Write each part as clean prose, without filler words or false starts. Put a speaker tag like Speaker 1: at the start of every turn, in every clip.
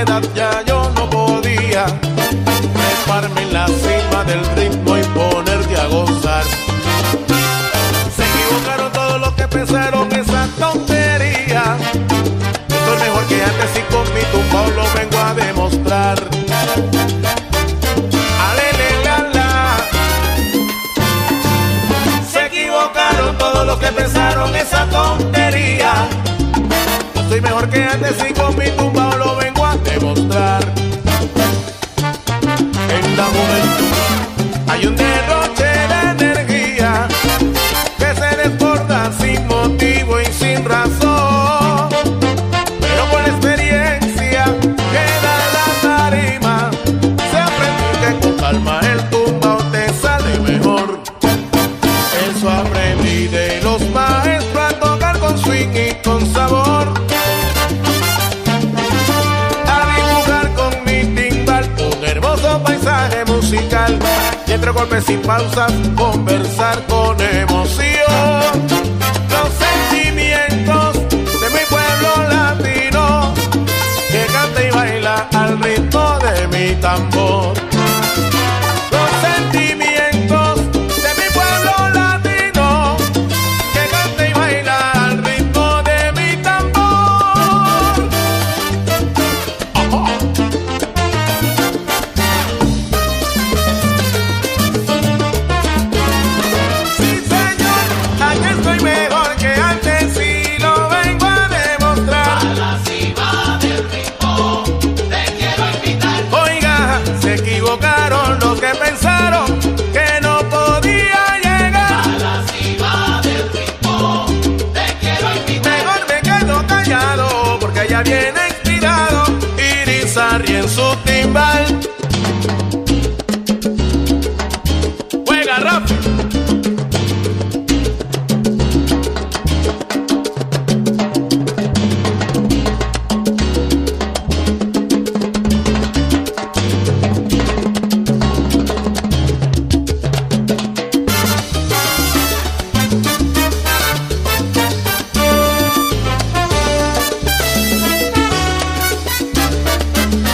Speaker 1: edad ya yo no podía treparme en la cima del ritmo y ponerte a gozar. Se equivocaron todos los que pensaron esa tontería. Estoy mejor que antes y con mi tumbao lo vengo a demostrar. Se equivocaron todos los que pensaron esa tontería. Estoy mejor que antes y con mi tumbao lo vengo a demostrar. En la juventud hay un derroche de energía que se desborda sin motivo y sin razón. Pero con la experiencia que da la tarima se aprende que con calma el tumbao te sale mejor. Eso aprendí de los maestros a tocar con swing y con sabor. Paisaje musical y entre golpes y pausas conversar con emoción. Los sentimientos de mi pueblo latino que canta y baila al ritmo de mi tambor. Los sentimientos de mi pueblo latino que canta y baila al ritmo de mi tambor. Pensaron que no podía llegar a la cima del ritmo. Te quiero invitar. Mejor me quedo callado porque ya viene inspirado Irizarry en su timbal. Juega rápido.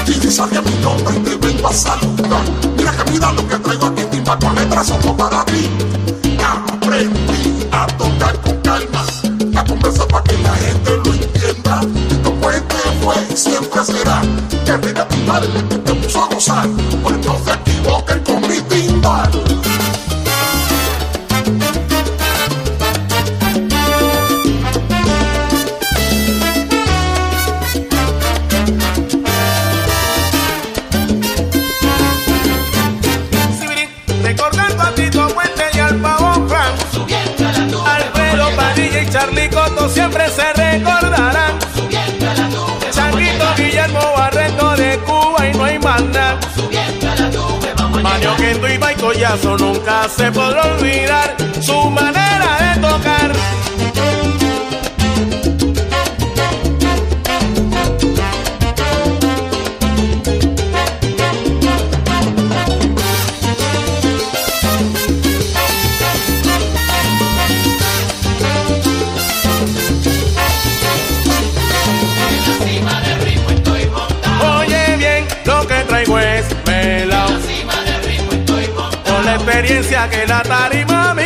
Speaker 2: Irizarry a mi nombre y te vengo a saludar. Mira que mira lo que traigo aquí, timba con letras solo para ti. Aprendí a tocar con calma, a conversar para que la gente lo entienda. Esto fue y siempre será que rica timbal que te puso a gozar. Pues no se equivoquen con mi timbal.
Speaker 1: Charly Cotto siempre se recordarán. Changuito, Guillermo Barreto de Cuba y no hay más nada. Mario Kendo y Bay Collazo nunca se podrá olvidar su manera de tocar. Traigo es melao, con la experiencia que la tarima me